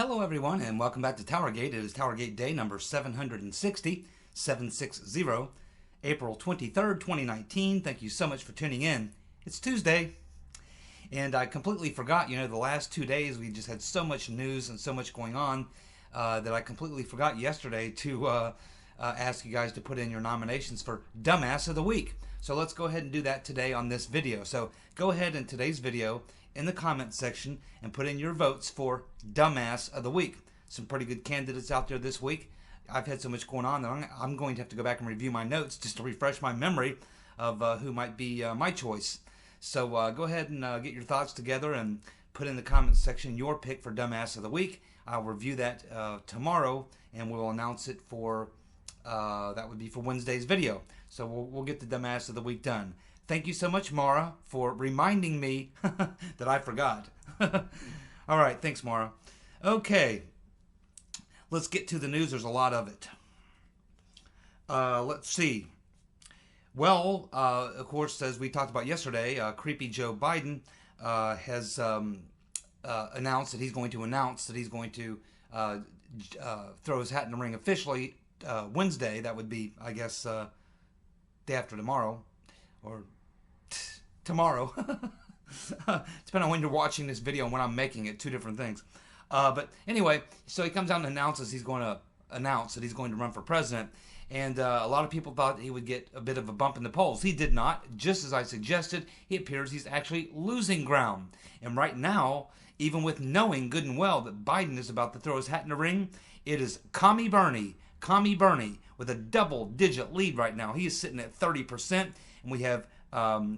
Hello everyone and welcome back to TowerGate. It is TowerGate day number 760, April 23rd, 2019. Thank you so much for tuning in. It's Tuesday and I completely forgot, the last 2 days we just had so much news and so much going on that I completely forgot yesterday to ask you guys to put in your nominations for Dumbass of the Week. So let's go ahead and do that today on this video. So go ahead in today's video in the comment section and put in your votes for Dumbass of the Week. Some pretty good candidates out there this week. I've had so much going on that I'm going to have to go back and review my notes just to refresh my memory of who might be my choice. So go ahead and get your thoughts together and put in the comment section your pick for Dumbass of the Week. I'll review that tomorrow and we'll announce it for, that would be for Wednesday's video. So we'll get the Dumbass of the Week done. Thank you so much, Mara, for reminding me that I forgot. All right, thanks, Mara. Okay, let's get to the news. There's a lot of it. Let's see. Well, of course, as we talked about yesterday, creepy Joe Biden has announced that he's going to throw his hat in the ring officially Wednesday. That would be, I guess, day after tomorrow, or tomorrow. Depending on when you're watching this video and when I'm making it, two different things. But anyway, so he comes out and announces he's going to run for president. And a lot of people thought he would get a bit of a bump in the polls. He did not. Just as I suggested, it appears he's actually losing ground. And right now, even with knowing good and well that Biden is about to throw his hat in the ring, it is Commie Bernie with a double-digit lead right now. He is sitting at 30%, and we have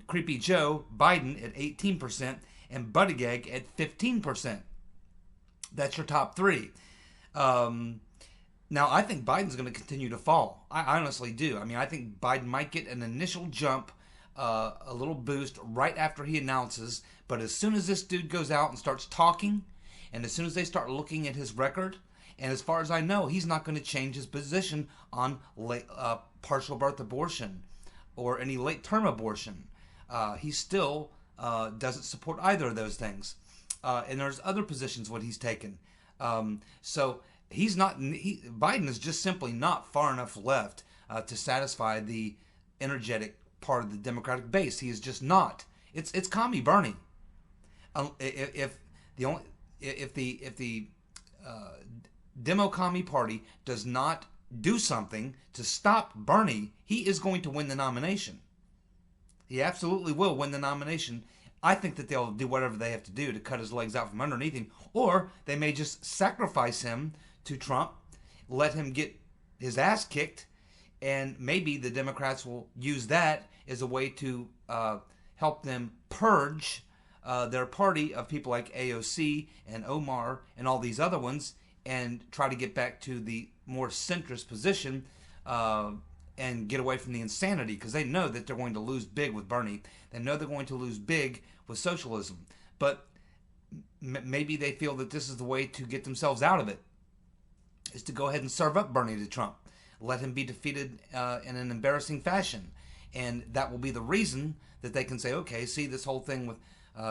Creepy Joe Biden at 18% and Buttigieg at 15%. That's your top three. Now, I think Biden's going to continue to fall. I honestly do. I mean, I think Biden might get an initial jump, a little boost right after he announces. But as soon as this dude goes out and starts talking, and as soon as they start looking at his record, and as far as I know, he's not going to change his position on partial birth abortion or any late-term abortion. He still doesn't support either of those things. And there's other positions what he's taken. So he's not. Biden is just simply not far enough left to satisfy the energetic part of the Democratic base. He is just not. It's Commie Bernie. If the Demo-Commie Party does not do something to stop Bernie, he is going to win the nomination. He absolutely will win the nomination. I think that they'll do whatever they have to do to cut his legs out from underneath him, or they may just sacrifice him to Trump, let him get his ass kicked, and maybe the Democrats will use that as a way to help them purge their party of people like AOC and Omar and all these other ones, and try to get back to the more centrist position and get away from the insanity, because they know that they're going to lose big with Bernie. They know they're going to lose big with socialism. But maybe they feel that this is the way to get themselves out of it, is to go ahead and serve up Bernie to Trump. Let him be defeated in an embarrassing fashion. And that will be the reason that they can say, okay, see, this whole thing with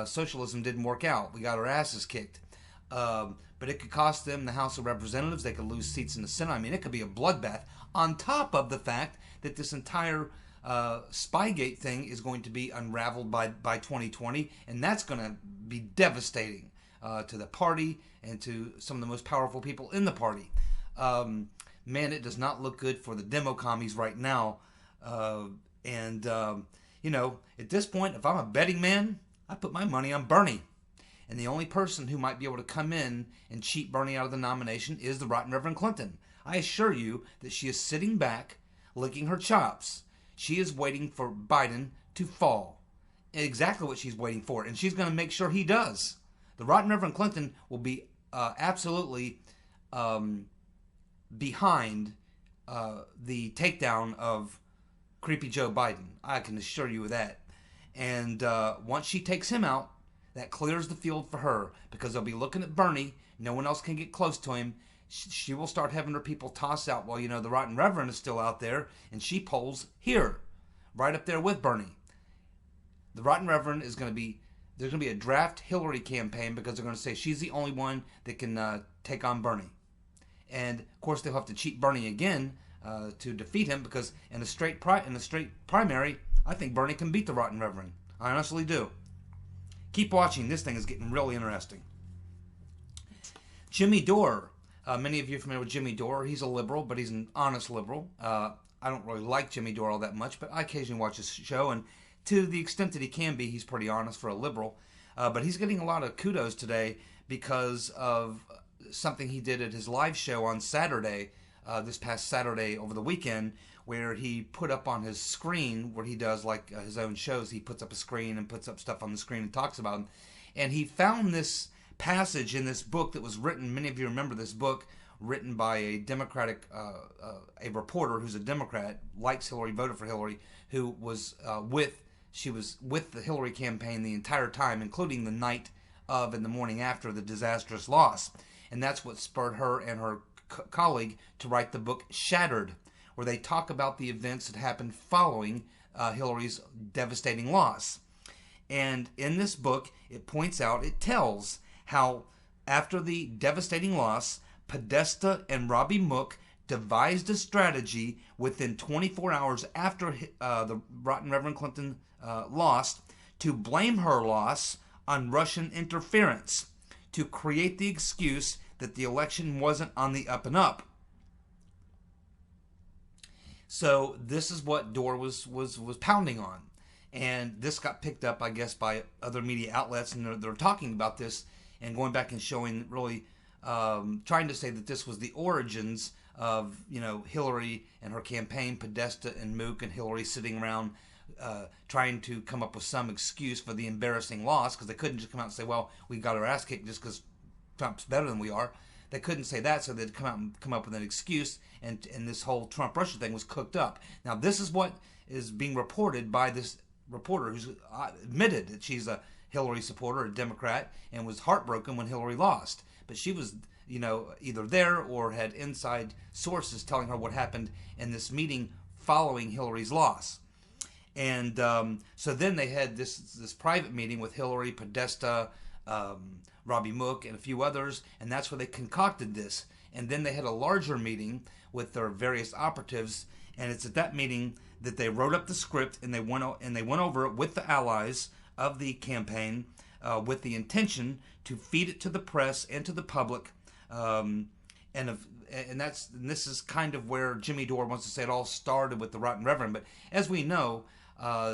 socialism didn't work out. We got our asses kicked. But it could cost them the House of Representatives. They could lose seats in the Senate. I mean, it could be a bloodbath, on top of the fact that this entire Spygate thing is going to be unraveled by 2020, and that's going to be devastating to the party and to some of the most powerful people in the party. Man, it does not look good for the demo-commies right now. At this point, if I'm a betting man, I put my money on Bernie. And the only person who might be able to come in and cheat Bernie out of the nomination is the rotten Reverend Clinton. I assure you that she is sitting back, licking her chops. She is waiting for Biden to fall. Exactly what she's waiting for. And she's going to make sure he does. The rotten Reverend Clinton will be absolutely behind the takedown of creepy Joe Biden. I can assure you of that. And once she takes him out, that clears the field for her, because they'll be looking at Bernie. No one else can get close to him. She will start having her people toss out, well, the rotten Reverend is still out there, and she polls here, right up there with Bernie. The rotten Reverend is going to be There's going to be a draft Hillary campaign because they're going to say she's the only one that can take on Bernie. And of course, they'll have to cheat Bernie again to defeat him, because in a straight primary, I think Bernie can beat the Rotten Reverend. I honestly do. Keep watching. This thing is getting really interesting. Jimmy Dore. Many of you are familiar with Jimmy Dore. He's a liberal, but he's an honest liberal. I don't really like Jimmy Dore all that much, but I occasionally watch his show, and to the extent that he can be, he's pretty honest for a liberal. But he's getting a lot of kudos today because of something he did at his live show on Saturday, this past Saturday over the weekend, where he put up on his screen, where he does like his own shows, he puts up a screen and puts up stuff on the screen and talks about them. And he found this passage in this book that was written, many of you remember this book, written by a Democratic, a reporter who's a Democrat, likes Hillary, voted for Hillary, who was she was with the Hillary campaign the entire time, including the night of and the morning after the disastrous loss. And that's what spurred her and her colleague to write the book Shattered, where they talk about the events that happened following Hillary's devastating loss. And in this book, it points out, it tells how after the devastating loss, Podesta and Robbie Mook devised a strategy within 24 hours after the Rotten Reverend Clinton lost to blame her loss on Russian interference, to create the excuse that the election wasn't on the up and up. So this is what Dore was pounding on. And this got picked up, I guess, by other media outlets, and they're talking about this and going back and showing, really trying to say that this was the origins of, Hillary and her campaign, Podesta and Mook and Hillary sitting around trying to come up with some excuse for the embarrassing loss, because they couldn't just come out and say, well, we got our ass kicked just because Trump's better than we are. They couldn't say that, so they'd come out and come up with an excuse, and this whole Trump-Russia thing was cooked up. Now, this is what is being reported by this reporter who's admitted that she's a Hillary supporter, a Democrat, and was heartbroken when Hillary lost. But she was, either there or had inside sources telling her what happened in this meeting following Hillary's loss. And so then they had this private meeting with Hillary, Podesta, Robbie Mook, and a few others, and that's where they concocted this. And then they had a larger meeting with their various operatives, and it's at that meeting that they wrote up the script, and they went over it with the allies of the campaign with the intention to feed it to the press and to the public. And this is kind of where Jimmy Dore wants to say it all started with the Rotten Reverend. But as we know,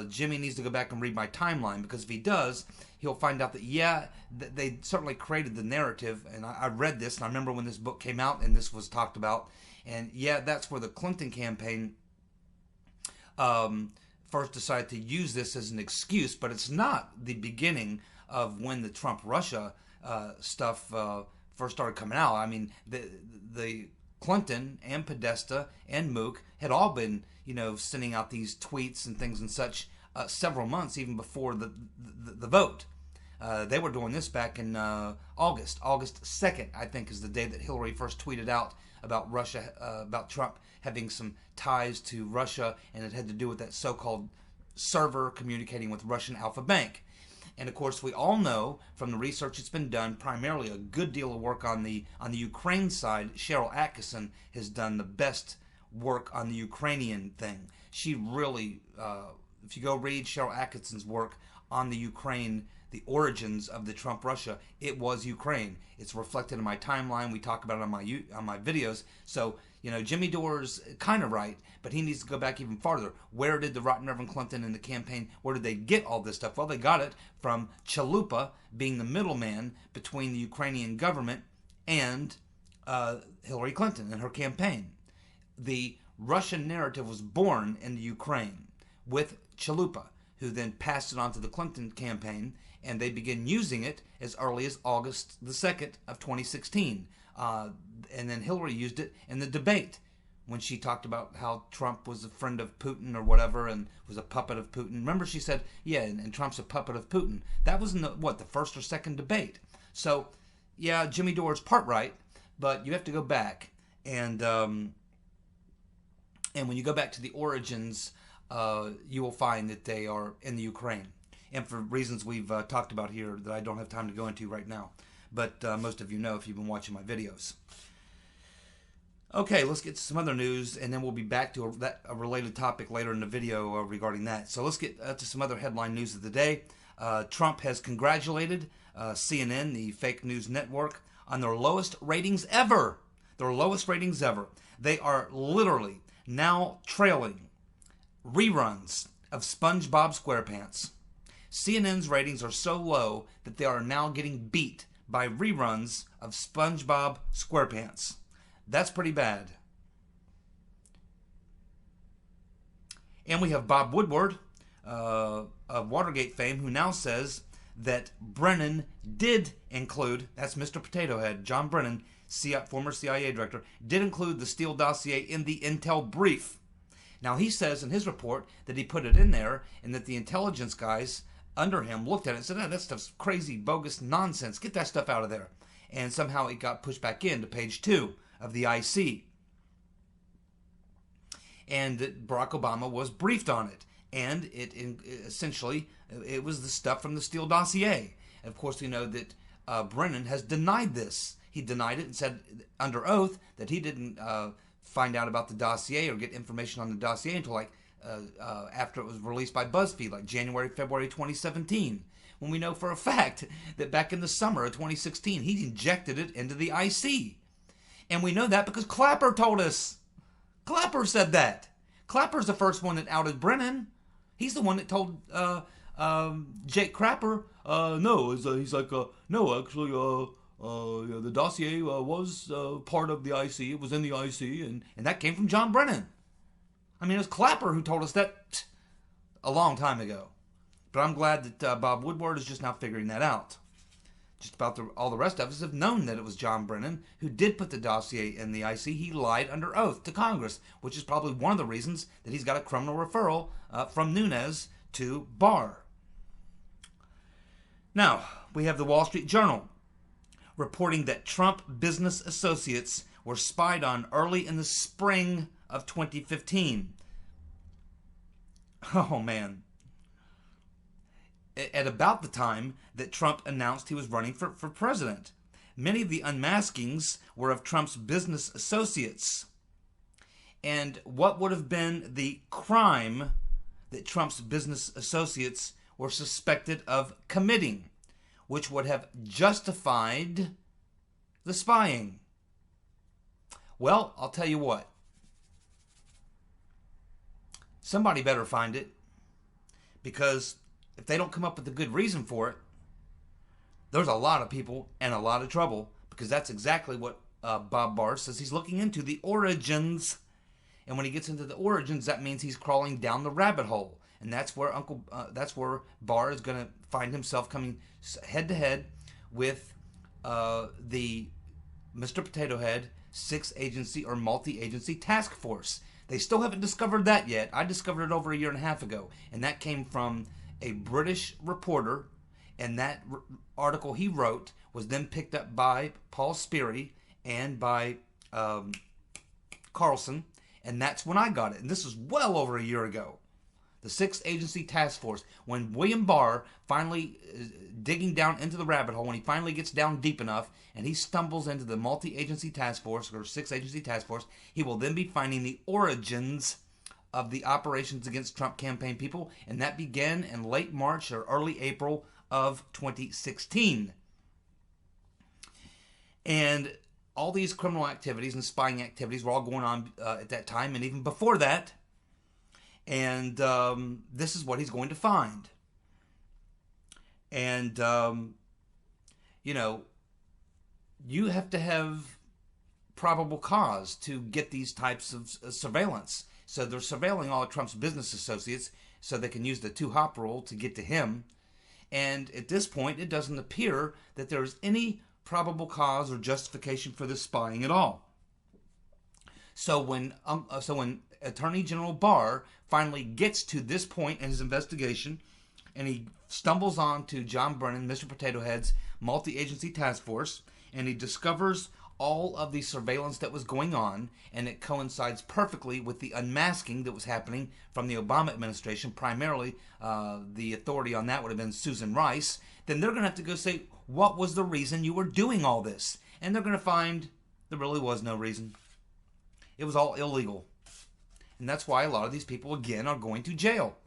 Jimmy needs to go back and read my timeline, because if he does, he'll find out that, they certainly created the narrative. And I read this, and I remember when this book came out and this was talked about. And that's where the Clinton campaign first decided to use this as an excuse, but it's not the beginning of when the Trump-Russia stuff first started coming out. I mean, the Clinton and Podesta and Mook had all been, sending out these tweets and things and such several months even before the vote. They were doing this back in August 2nd, I think, is the day that Hillary first tweeted out about Russia, about Trump having some ties to Russia, and it had to do with that so-called server communicating with Russian Alpha Bank. And of course, we all know from the research that's been done, primarily a good deal of work on the Ukraine side. Cheryl Atkinson has done the best work on the Ukrainian thing. She really, if you go read Cheryl Atkinson's work on the Ukraine, the origins of the Trump-Russia, it was Ukraine. It's reflected in my timeline. We talk about it on my videos. So, Jimmy Dore's kind of right, but he needs to go back even farther. Where did the Rotten Reverend Clinton and the campaign, where did they get all this stuff? Well, they got it from Chalupa being the middleman between the Ukrainian government and Hillary Clinton and her campaign. The Russian narrative was born in the Ukraine with Chalupa, who then passed it on to the Clinton campaign, and they began using it as early as August the 2nd of 2016. And then Hillary used it in the debate when she talked about how Trump was a friend of Putin or whatever and was a puppet of Putin. Remember, she said, and Trump's a puppet of Putin. That was in the first or second debate. So, Jimmy Dore's part right, but you have to go back. And when you go back to the origins, you will find that they are in the Ukraine. and for reasons we've talked about here that I don't have time to go into right now. But most of you know if you've been watching my videos. Okay, let's get to some other news, and then we'll be back to a related topic later in the video regarding that. So let's get to some other headline news of the day. Trump has congratulated CNN, the fake news network, on their lowest ratings ever. Their lowest ratings ever. They are literally now trailing reruns of SpongeBob SquarePants. CNN's ratings are so low that they are now getting beat by reruns of SpongeBob SquarePants. That's pretty bad. And we have Bob Woodward of Watergate fame, who now says that Brennan did include, that's Mr. Potato Head, John Brennan, former CIA director, did include the Steele dossier in the intel brief. Now he says in his report that he put it in there and that the intelligence guys under him looked at it and said, that stuff's crazy, bogus nonsense. Get that stuff out of there. And somehow it got pushed back into page 2 of the IC. And that Barack Obama was briefed on it. And essentially, it was the stuff from the Steele dossier. And of course, we know that Brennan has denied this. He denied it and said under oath that he didn't find out about the dossier or get information on the dossier until like after it was released by BuzzFeed, like January, February 2017. When we know for a fact that back in the summer of 2016, he injected it into the IC. And we know that because Clapper told us. Clapper said that. Clapper's the first one that outed Brennan. He's the one that told Jake Crapper, no, he's like, no, actually, yeah, the dossier was part of the IC. It was in the IC, and that came from John Brennan. I mean, it was Clapper who told us that a long time ago. But I'm glad that Bob Woodward is just now figuring that out. Just about all the rest of us have known that it was John Brennan who did put the dossier in the IC. He lied under oath to Congress, which is probably one of the reasons that he's got a criminal referral from Nunes to Barr. Now, we have the Wall Street Journal reporting that Trump business associates were spied on early in the spring of 2015. Oh, man. At about the time that Trump announced he was running for president. Many of the unmaskings were of Trump's business associates. And what would have been the crime that Trump's business associates were suspected of committing, which would have justified the spying? Well, I'll tell you what. Somebody better find it, because if they don't come up with a good reason for it, there's a lot of people and a lot of trouble, because that's exactly what Bob Barr says he's looking into, the origins. And when he gets into the origins, that means he's crawling down the rabbit hole. And that's where Barr is going to find himself coming head to head with the Mr. Potato Head 6-agency or multi-agency task force. They still haven't discovered that yet. I discovered it over a year and a half ago, and that came from a British reporter, and that article he wrote was then picked up by Paul Spied and by Carlson, and that's when I got it. And this was well over a year ago. The 6-agency task force. When William Barr finally digging down into the rabbit hole, when he finally gets down deep enough and he stumbles into the multi-agency task force or 6-agency task force, he will then be finding the origins of the operations against Trump campaign people, and that began in late March or early April of 2016. And all these criminal activities and spying activities were all going on at that time, and even before that. And this is what he's going to find. And, you know, you have to have probable cause to get these types of surveillance. So they're surveilling all of Trump's business associates so they can use the two-hop rule to get to him. And at this point, it doesn't appear that there's any probable cause or justification for this spying at all. So when Attorney General Barr finally gets to this point in his investigation, and he stumbles on to John Brennan, Mr. Potato Head's multi-agency task force, and he discovers all of the surveillance that was going on, and it coincides perfectly with the unmasking that was happening from the Obama administration, primarily the authority on that would have been Susan Rice, then they're going to have to go say, what was the reason you were doing all this? And they're going to find there really was no reason. It was all illegal. And that's why a lot of these people, again, are going to jail.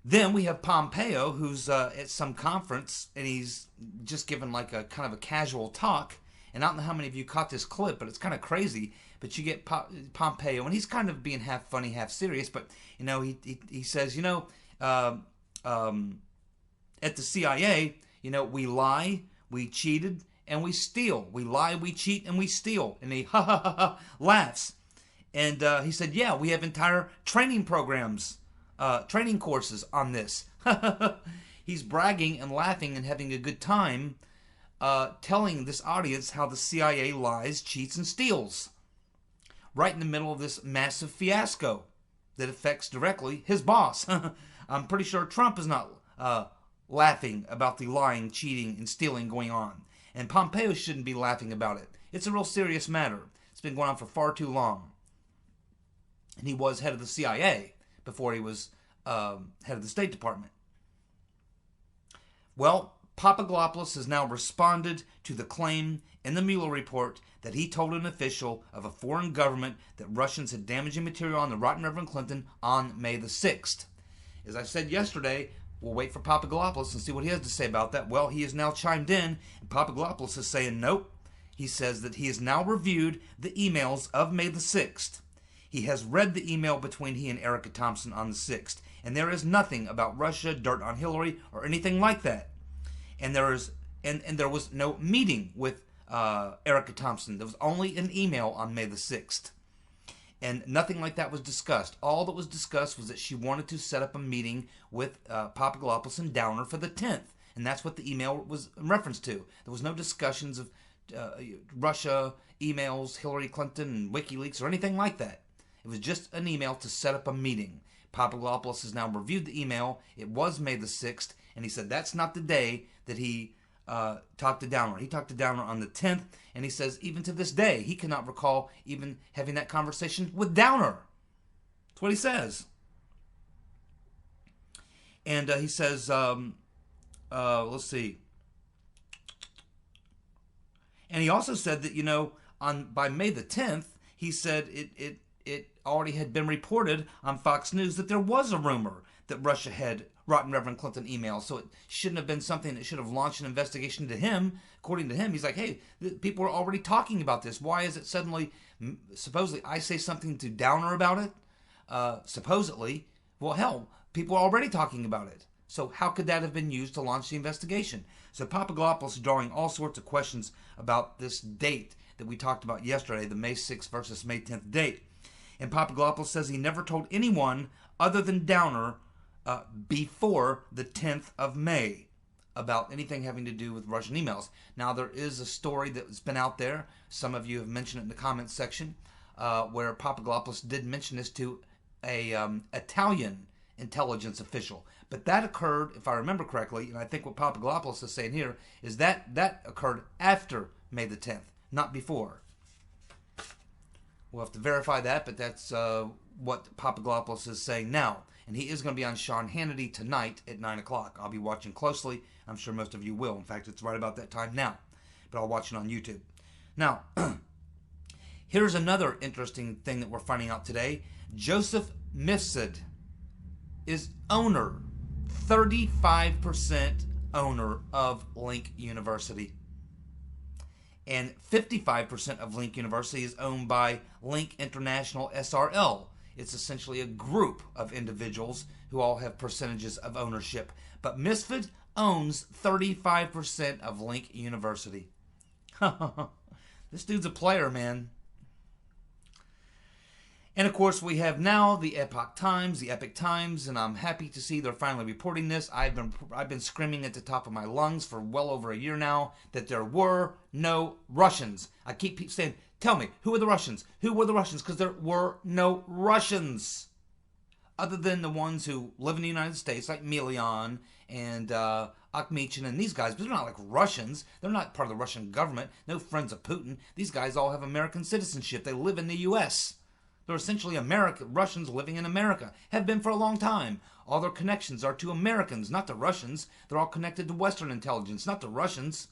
Then we have Pompeo, who's at some conference, and he's just given like a kind of a casual talk. And I don't know how many of you caught this clip, but it's kind of crazy. But you get Pompeo, and he's kind of being half funny, half serious. But, you know, he says, you know, at the CIA, you know, we lie, we cheated, and we steal. We lie, we cheat, and we steal. And he laughs. And he said, yeah, we have entire training programs, training courses on this. He's bragging and laughing and having a good time, telling this audience how the CIA lies, cheats, and steals. Right in the middle of this massive fiasco that affects directly his boss. I'm pretty sure Trump is not laughing about the lying, cheating, and stealing going on. And Pompeo shouldn't be laughing about it. It's a real serious matter. It's been going on for far too long. And he was head of the CIA before he was head of the State Department. Well, Papadopoulos has now responded to the claim in the Mueller report that he told an official of a foreign government that Russians had damaging material on the Rotten Reverend Clinton on May the 6th. As I said yesterday, we'll wait for Papadopoulos and see what he has to say about that. Well, he has now chimed in, and Papadopoulos is saying nope. He says that he has now reviewed the emails of May the 6th. He has read the email between he and Erica Thompson on the 6th, and there is nothing about Russia, dirt on Hillary, or anything like that. And there was no meeting with Erica Thompson. There was only an email on May the 6th. And nothing like that was discussed. All that was discussed was that she wanted to set up a meeting with Papadopoulos and Downer for the 10th. And that's what the email was in reference to. There was no discussions of Russia, emails, Hillary Clinton, and WikiLeaks, or anything like that. It was just an email to set up a meeting. Papadopoulos has now reviewed the email. It was May the 6th, and he said that's not the day that he talked to Downer. He talked to Downer on the 10th, and he says even to this day, he cannot recall even having that conversation with Downer. That's what he says. And he says, let's see. And he also said that, you know, by May the 10th, he said it already had been reported on Fox News that there was a rumor that Russia had Rotten Reverend Clinton emails. So it shouldn't have been something that should have launched an investigation to him. According to him, he's like, hey, people are already talking about this. Why is it suddenly, supposedly, I say something to Downer about it? Supposedly. Well, hell, people are already talking about it. So how could that have been used to launch the investigation? So Papadopoulos is drawing all sorts of questions about this date that we talked about yesterday, the May 6th versus May 10th date. And Papadopoulos says he never told anyone other than Downer before the 10th of May about anything having to do with Russian emails. Now, there is a story that's been out there. Some of you have mentioned it in the comments section, where Papadopoulos did mention this to a Italian intelligence official. But that occurred, if I remember correctly, and I think what Papadopoulos is saying here, is that occurred after May the 10th, not before. We'll have to verify that, but that's what Papadopoulos is saying now. And he is going to be on Sean Hannity tonight at 9 o'clock. I'll be watching closely. I'm sure most of you will. In fact, it's right about that time now. But I'll watch it on YouTube. Now, here's another interesting thing that we're finding out today. Joseph Mifsud is owner, 35% owner of Link University. And 55% of Link University is owned by Link International SRL. It's essentially a group of individuals who all have percentages of ownership. But Misfit owns 35% of Link University. This dude's a player, man. And of course, we have now the Epoch Times, the Epic Times, and I'm happy to see they're finally reporting this. I've been screaming at the top of my lungs for well over a year now that there were no Russians. I keep saying, tell me, who were the Russians? Who were the Russians? Because there were no Russians. other than the ones who live in the United States, like Milian and Akhmechin and these guys, but they're not like Russians. They're not part of the Russian government. No friends of Putin. These guys all have American citizenship. They live in the U.S. They're essentially Russians living in America. Have been for a long time. All their connections are to Americans, not to Russians. They're all connected to Western intelligence, not to Russians.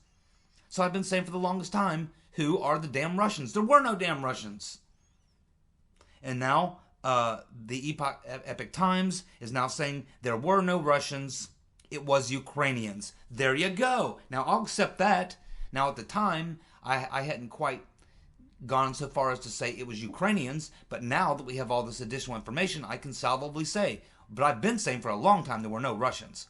So I've been saying for the longest time, who are the damn Russians? There were no damn Russians. And now the Epoch Times is now saying there were no Russians. It was Ukrainians. There you go. Now I'll accept that. Now at the time, I hadn't quite gone so far as to say it was Ukrainians, but now that we have all this additional information, I can solidly say, but I've been saying for a long time there were no Russians.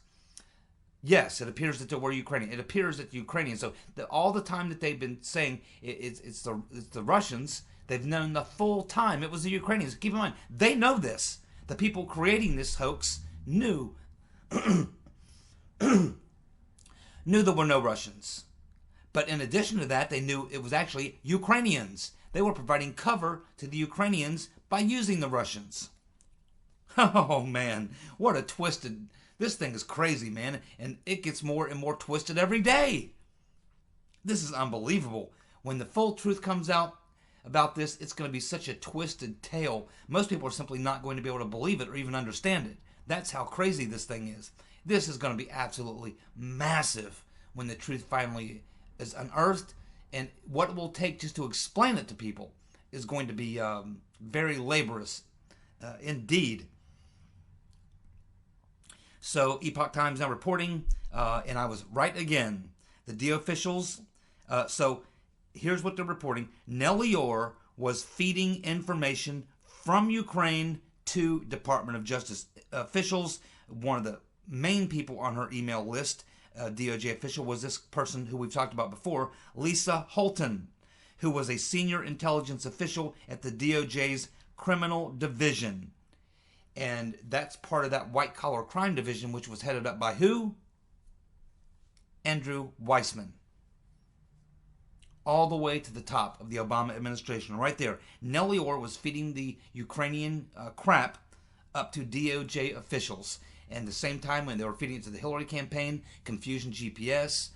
Yes, it appears that there were Ukrainians. It appears that the Ukrainians, so all the time that they've been saying it's the Russians, they've known the full time it was the Ukrainians. Keep in mind, they know this. The people creating this hoax knew knew there were no Russians. But in addition to that, they knew it was actually Ukrainians. They were providing cover to the Ukrainians by using the Russians. Oh, man. What a twisted... This thing is crazy, man. And it gets more and more twisted every day. This is unbelievable. When the full truth comes out about this, it's going to be such a twisted tale. Most people are simply not going to be able to believe it or even understand it. That's how crazy this thing is. This is going to be absolutely massive when the truth finally is unearthed, and what it will take just to explain it to people is going to be very laborious indeed. So Epoch Times now reporting, and I was right again. The DO officials, so here's what they're reporting. Nellie Orr was feeding information from Ukraine to Department of Justice officials. One of the main people on her email list, DOJ official, was this person who we've talked about before, Lisa Holton, who was a senior intelligence official at the DOJ's criminal division. And that's part of that white-collar crime division, which was headed up by who? Andrew Weissman. All the way to the top of the Obama administration. Right there. Nellie Orr was feeding the Ukrainian crap up to DOJ officials. And at the same time, when they were feeding it to the Hillary campaign, Confusion GPS,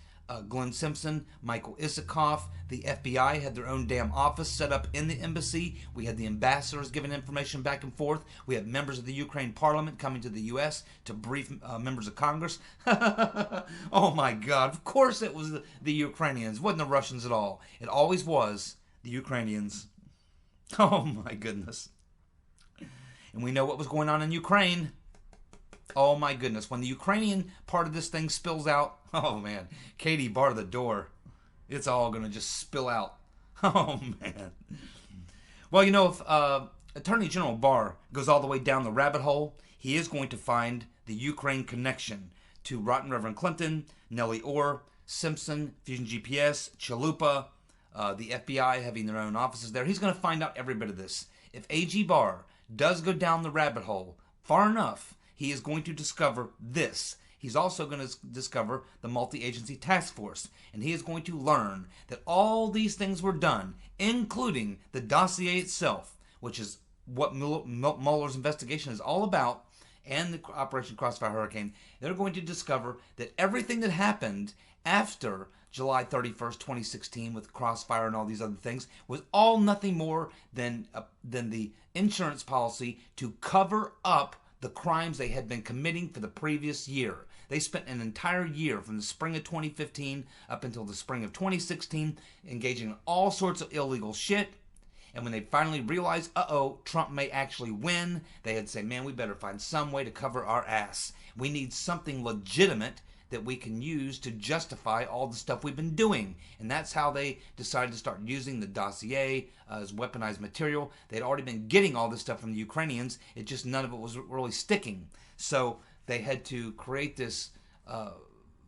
Glenn Simpson, Michael Isikoff, the FBI had their own damn office set up in the embassy. We had the ambassadors giving information back and forth. We had members of the Ukraine parliament coming to the U.S. to brief members of Congress. Oh my God, of course it was the Ukrainians. It wasn't the Russians at all. It always was the Ukrainians. Oh my goodness. And we know what was going on in Ukraine. Oh my goodness. When the Ukrainian part of this thing spills out, oh man, Katie, bar the door. It's all going to just spill out. Oh man. Well, you know, if Attorney General Barr goes all the way down the rabbit hole, he is going to find the Ukraine connection to Rotten Reverend Clinton, Nellie Orr, Simpson, Fusion GPS, Chalupa, the FBI having their own offices there. He's going to find out every bit of this. If AG Barr does go down the rabbit hole far enough, he is going to discover this. He's also going to discover the multi-agency task force. And he is going to learn that all these things were done, including the dossier itself, which is what Mueller's investigation is all about, and the Operation Crossfire Hurricane. They're going to discover that everything that happened after July 31st, 2016 with Crossfire and all these other things was all nothing more than the insurance policy to cover up the crimes they had been committing for the previous year. They spent an entire year from the spring of 2015 up until the spring of 2016 engaging in all sorts of illegal shit. And when they finally realized, Trump may actually win, they had said, man, we better find some way to cover our ass. We need something legitimate that we can use to justify all the stuff we've been doing. And that's how they decided to start using the dossier as weaponized material. They'd already been getting all this stuff from the Ukrainians. It just, none of it was really sticking. So they had to create this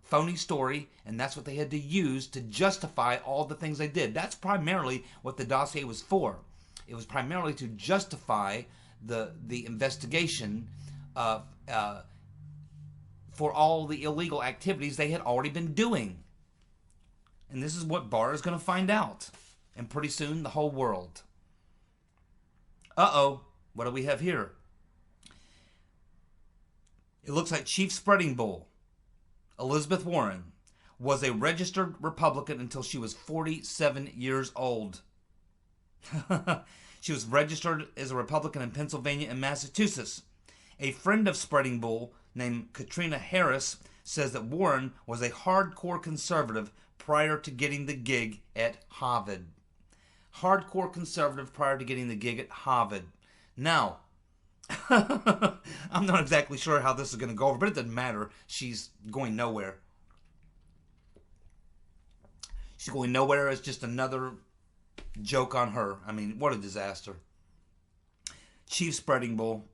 phony story, and that's what they had to use to justify all the things they did. That's primarily what the dossier was for. It was primarily to justify the investigation for all the illegal activities they had already been doing. And this is what Barr is going to find out. And pretty soon, the whole world. What do we have here? It looks like Chief Spreading Bull, Elizabeth Warren, was a registered Republican until she was 47 years old. She was registered as a Republican in Pennsylvania and Massachusetts. A friend of Spreading Bull named Katrina Harris says that Warren was a hardcore conservative prior to getting the gig at Harvard. Hardcore conservative prior to getting the gig at Harvard. Now, I'm not exactly sure how this is going to go over, but it doesn't matter. She's going nowhere. She's going nowhere. It's just another joke on her. I mean, what a disaster. Chief Spreading Bull.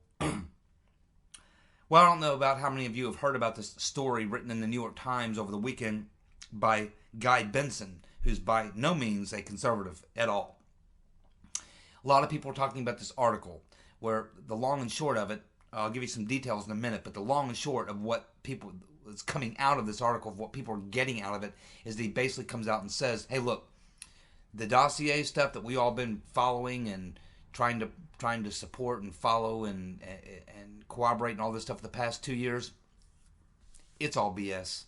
Well, I don't know about how many of you have heard about this story written in the New York Times over the weekend by Guy Benson, who's by no means a conservative at all. A lot of people are talking about this article, where the long and short of it, I'll give you some details in a minute, but the long and short of what people is coming out of this article, of what people are getting out of it, is that he basically comes out and says, hey, look, the dossier stuff that we all been following and trying to support and follow and corroborate and all this stuff for the past 2 years, it's all BS.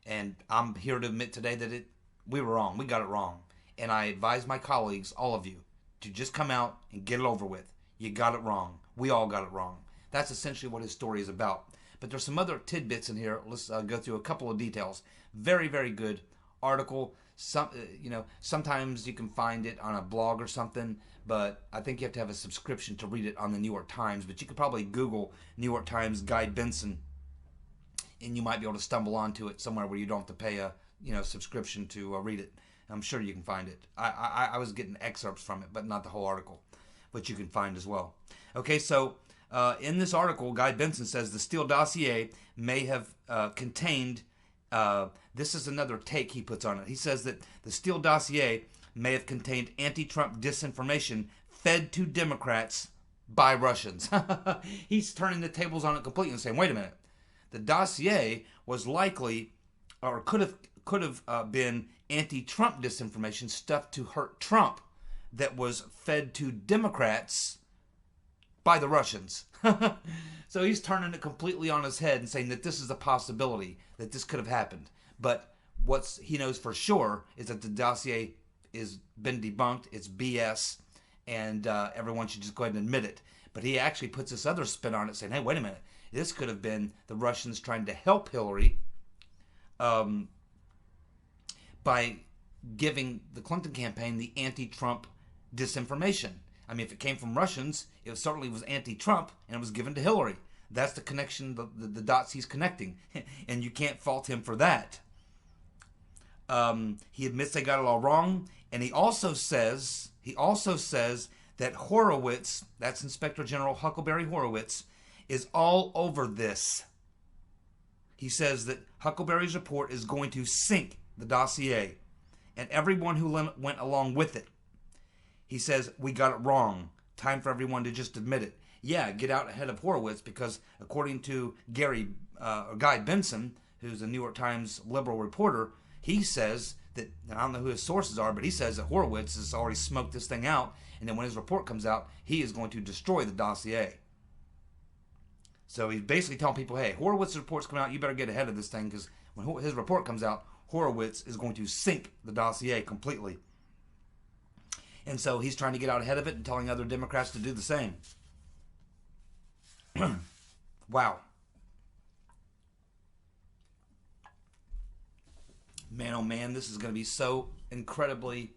And I'm here to admit today that we were wrong. We got it wrong. And I advise my colleagues, all of you, to just come out and get it over with. You got it wrong. We all got it wrong. That's essentially what his story is about. But there's some other tidbits in here. Let's go through a couple of details. Very, very good article. Sometimes you can find it on a blog or something, but I think you have to have a subscription to read it on the New York Times. But you could probably Google New York Times Guy Benson, and you might be able to stumble onto it somewhere where you don't have to pay a subscription to read it. I'm sure you can find it. I was getting excerpts from it, but not the whole article, which you can find as well. Okay, so in this article, Guy Benson says the Steele dossier may have contained, this is another take he puts on it. He says that the Steele dossier may have contained anti-Trump disinformation fed to Democrats by Russians. He's turning the tables on it completely and saying, wait a minute, the dossier was likely, or could have been anti-Trump disinformation stuffed to hurt Trump that was fed to Democrats by the Russians. So he's turning it completely on his head and saying that this is a possibility, that this could have happened. But what he knows for sure is that the dossier has been debunked, it's BS, and everyone should just go ahead and admit it. But he actually puts this other spin on it, saying, hey, wait a minute, this could have been the Russians trying to help Hillary by giving the Clinton campaign the anti-Trump disinformation. I mean, if it came from Russians, it certainly was anti-Trump, and it was given to Hillary. That's the connection, the dots he's connecting, and you can't fault him for that. He admits they got it all wrong, and he also says that Horowitz, that's Inspector General Huckleberry Horowitz, is all over this. He says that Huckleberry's report is going to sink the dossier and everyone who went along with it. He says, we got it wrong. Time for everyone to just admit it. Yeah, get out ahead of Horowitz, because according to Guy Benson, who's a New York Times liberal reporter, he says that, and I don't know who his sources are, but he says that Horowitz has already smoked this thing out, and then when his report comes out, he is going to destroy the dossier. So he's basically telling people, hey, Horowitz's report's coming out, you better get ahead of this thing, because when his report comes out, Horowitz is going to sink the dossier completely. And so he's trying to get out ahead of it and telling other Democrats to do the same. Wow. Man, oh man, this is going to be so incredibly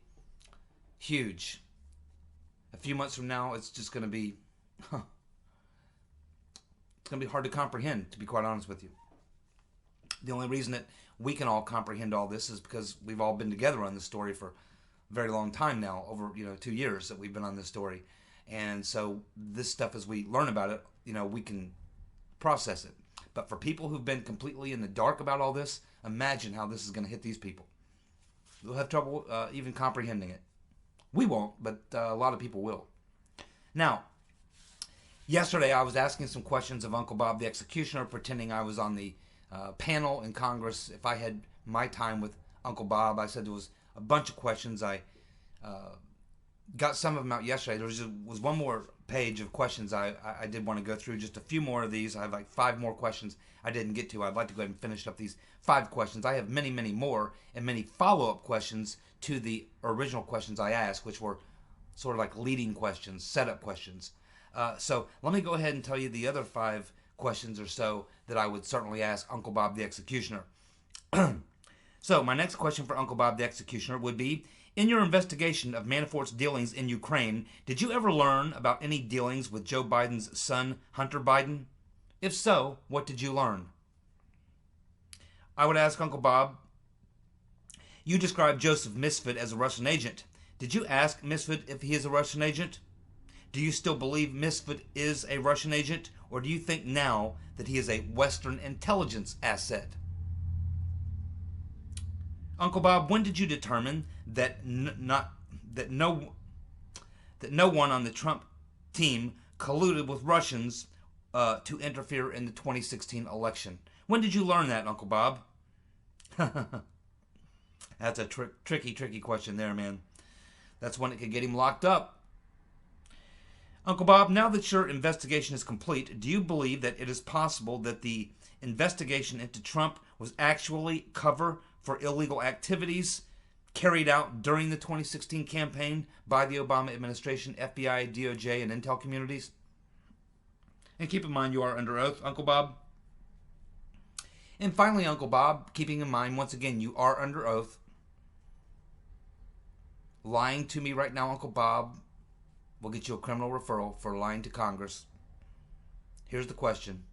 huge. A few months from now, it's just going to be... It's going to be hard to comprehend, to be quite honest with you. The only reason that we can all comprehend all this is because we've all been together on this story for a very long time now, over 2 years that we've been on this story. And so this stuff, as we learn about it, we can process it. But for people who've been completely in the dark about all this, imagine how this is going to hit these people. They'll have trouble even comprehending it. We won't, but a lot of people will. Now, yesterday I was asking some questions of Uncle Bob the Executioner, pretending I was on the panel in Congress. If I had my time with Uncle Bob, I said there was a bunch of questions. I got some of them out yesterday. There was one more page of questions I did want to go through. Just a few more of these. I have like 5 more questions I didn't get to. I'd like to go ahead and finish up these 5 questions. I have many, many more and many follow-up questions to the original questions I asked, which were sort of like leading questions, setup questions. So let me go ahead and tell you the other 5 questions or so that I would certainly ask Uncle Bob the Executioner. So my next question for Uncle Bob the Executioner would be, in your investigation of Manafort's dealings in Ukraine, did you ever learn about any dealings with Joe Biden's son, Hunter Biden? If so, what did you learn? I would ask Uncle Bob, you described Joseph Misfit as a Russian agent. Did you ask Misfit if he is a Russian agent? Do you still believe Misfit is a Russian agent, or do you think now that he is a Western intelligence asset? Uncle Bob, when did you determine that no one on the Trump team colluded with Russians to interfere in the 2016 election? When did you learn that, Uncle Bob? That's a tricky question there, man. That's one that could get him locked up. Uncle Bob, now that your investigation is complete, do you believe that it is possible that the investigation into Trump was actually cover for illegal activities carried out during the 2016 campaign by the Obama administration, FBI, DOJ, and intel communities? And keep in mind, you are under oath, Uncle Bob. And finally, Uncle Bob, keeping in mind, once again, you are under oath. Lying to me right now, Uncle Bob, will get you a criminal referral for lying to Congress. Here's the question.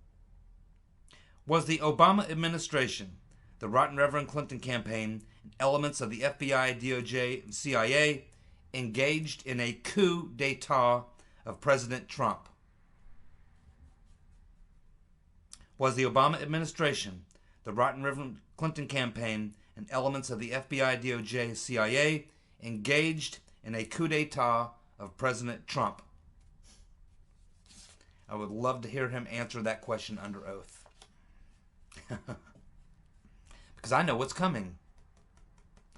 Was the Obama administration, the Rotten Reverend Clinton campaign, and elements of the FBI, DOJ, and CIA engaged in a coup d'etat of President Trump? Was the Obama administration, the Rotten Reverend Clinton campaign, and elements of the FBI, DOJ, and CIA engaged in a coup d'etat of President Trump? I would love to hear him answer that question under oath. Because I know what's coming.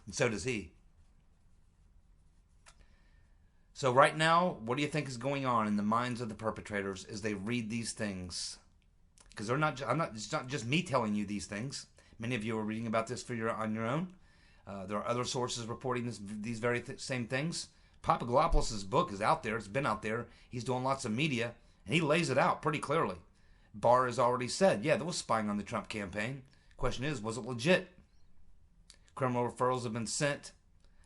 And so does he. So right now, what do you think is going on in the minds of the perpetrators as they read these things? Because it's not just me telling you these things. Many of you are reading about this on your own. There are other sources reporting these very same things. Papadopoulos' book is out there. It's been out there. He's doing lots of media, and he lays it out pretty clearly. Barr has already said, yeah, there was spying on the Trump campaign. Question is, was it legit? Criminal referrals have been sent.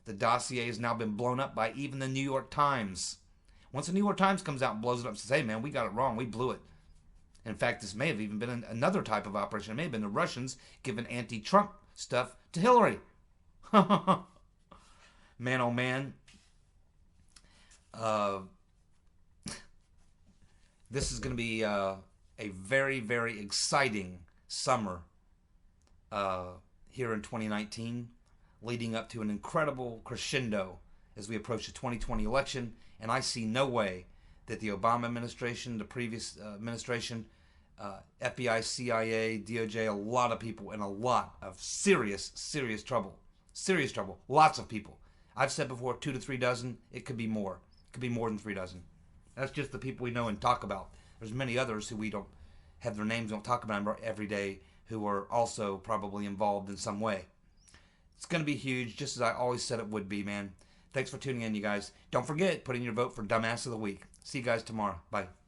The dossier has now been blown up by even the New York Times. Once the New York Times comes out and blows it up and says, hey, man, we got it wrong. We blew it. In fact, this may have even been another type of operation. It may have been the Russians giving anti-Trump stuff to Hillary. Man, oh man. This is going to be a very, very exciting summer here in 2019, leading up to an incredible crescendo as we approach the 2020 election. And I see no way that the Obama administration, the previous administration, FBI, CIA, DOJ, a lot of people in a lot of serious trouble. Serious trouble. Lots of people. I've said before, 2 to 3 dozen. It could be more. It could be more than 3 dozen. That's just the people we know and talk about. There's many others who we don't have their names, don't talk about them every day, who are also probably involved in some way. It's going to be huge, just as I always said it would be, man. Thanks for tuning in, you guys. Don't forget, put in your vote for Dumbass of the Week. See you guys tomorrow. Bye.